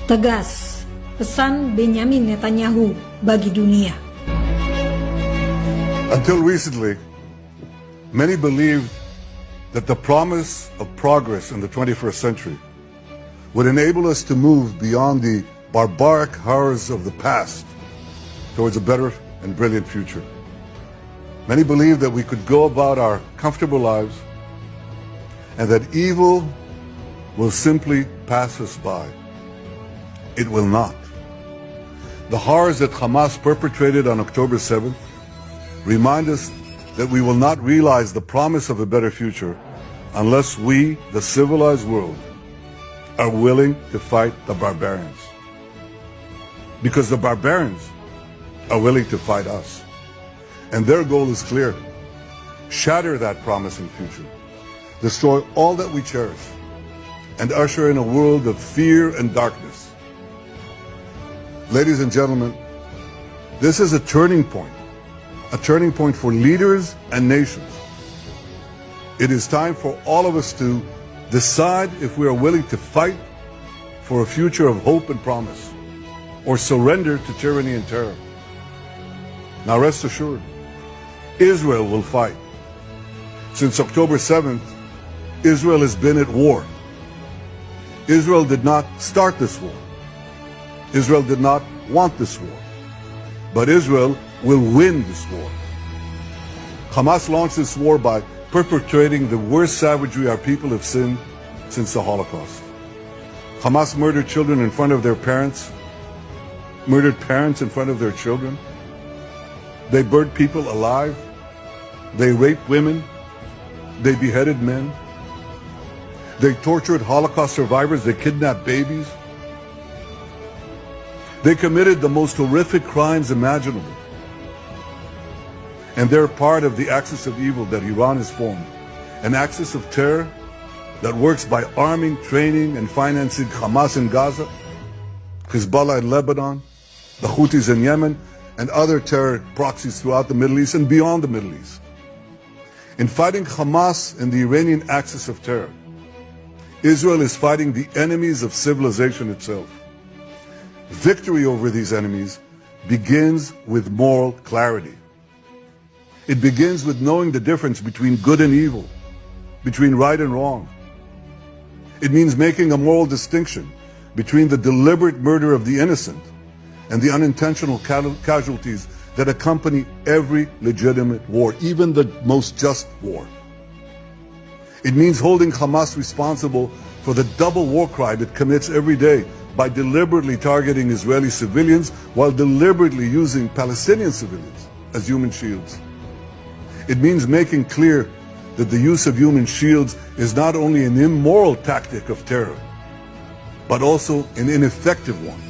Tegas, pesan Benyamin Netanyahu bagi dunia. Until recently, many believed that the promise of progress in the 21st century would enable us to move beyond the barbaric horrors of the past towards a better and brilliant future. Many believed that we could go about our comfortable lives and that evil will simply pass us by. It will not. The horrors that Hamas perpetrated on October 7th remind us that we will not realize the promise of a better future unless we, the civilized world, are willing to fight the barbarians. Because the barbarians are willing to fight us. And their goal is clear. Shatter that promising future. Destroy all that we cherish. And usher in a world of fear and darkness. Ladies and gentlemen, this is a turning point for leaders and nations. It is time for all of us to decide if we are willing to fight for a future of hope and promise, or surrender to tyranny and terror. Now rest assured, Israel will fight. Since October 7th, Israel has been at war. Israel did not start this war. Israel did not want this war. But Israel will win this war. Hamas launched this war by perpetrating the worst savagery our people have seen since the Holocaust. Hamas murdered children in front of their parents, murdered parents in front of their children. They burned people alive. They raped women. They beheaded men. They tortured Holocaust survivors. They kidnapped babies. They committed the most horrific crimes imaginable. And they're part of the axis of evil that Iran has formed, an axis of terror that works by arming, training, and financing Hamas in Gaza, Hezbollah in Lebanon, the Houthis in Yemen, and other terror proxies throughout the Middle East and beyond the Middle East. In fighting Hamas and the Iranian axis of terror, Israel is fighting the enemies of civilization itself. Victory over these enemies begins with moral clarity. It begins with knowing the difference between good and evil, between right and wrong. It means making a moral distinction between the deliberate murder of the innocent and the unintentional casualties that accompany every legitimate war, even the most just war. It means holding Hamas responsible for the double war crime it commits every day by deliberately targeting Israeli civilians while deliberately using Palestinian civilians as human shields. It means making clear that the use of human shields is not only an immoral tactic of terror, but also an ineffective one.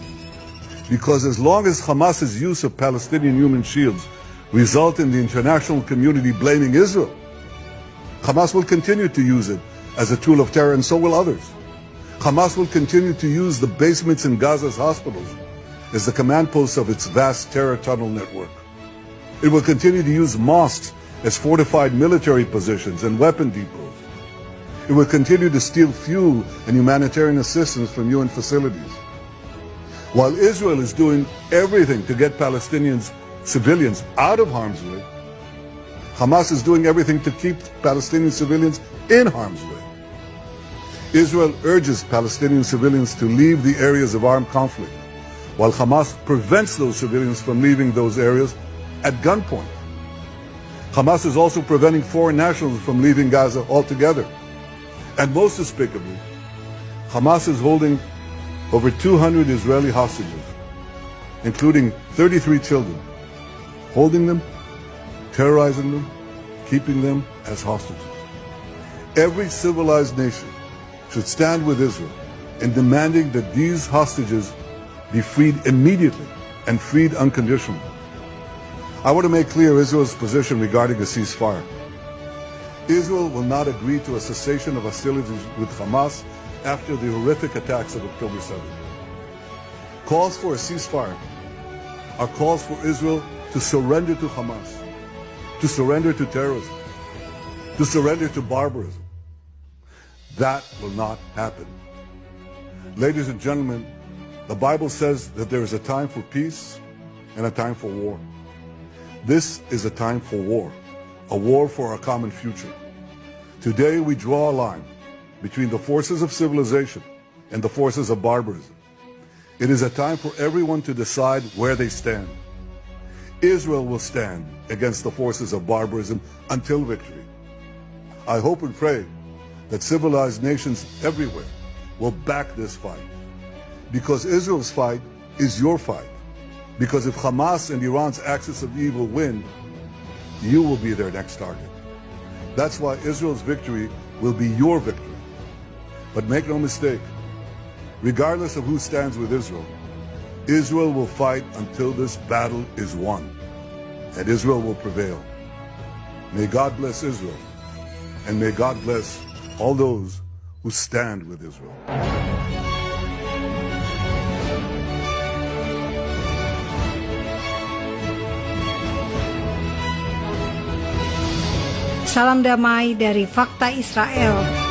Because as long as Hamas's use of Palestinian human shields result in the international community blaming Israel, Hamas will continue to use it as a tool of terror, and so will others. Hamas will continue to use the basements in Gaza's hospitals as the command posts of its vast terror tunnel network. It will continue to use mosques as fortified military positions and weapon depots. It will continue to steal fuel and humanitarian assistance from UN facilities. While Israel is doing everything to get Palestinians, civilians, out of harm's way, Hamas is doing everything to keep Palestinian civilians in harm's way. Israel urges Palestinian civilians to leave the areas of armed conflict, while Hamas prevents those civilians from leaving those areas at gunpoint. Hamas is also preventing foreign nationals from leaving Gaza altogether. And most despicably, Hamas is holding over 200 Israeli hostages, including 33 children, holding them, terrorizing them, keeping them as hostages. Every civilized nation should stand with Israel in demanding that these hostages be freed immediately and freed unconditionally. I want to make clear Israel's position regarding a ceasefire. Israel will not agree to a cessation of hostilities with Hamas after the horrific attacks of October 7th. Calls for a ceasefire are calls for Israel to surrender to Hamas, to surrender to terrorism, to surrender to barbarism. That will not happen. Ladies and gentlemen, The Bible says that there is a time for peace and a time for war. This is a time for war, a war for our common future. Today we draw a line between the forces of civilization and the forces of barbarism. It is a time for everyone to decide where they stand. Israel will stand against the forces of barbarism until victory. I hope and pray that civilized nations everywhere will back this fight. Because Israel's fight is your fight. Because if Hamas and Iran's axis of evil win, you will be their next target. That's why Israel's victory will be your victory. But make no mistake, regardless of who stands with Israel, Israel will fight until this battle is won, and Israel will prevail. May God bless Israel, and may God bless all those who stand with Israel. Salam damai dari Fakta Israel.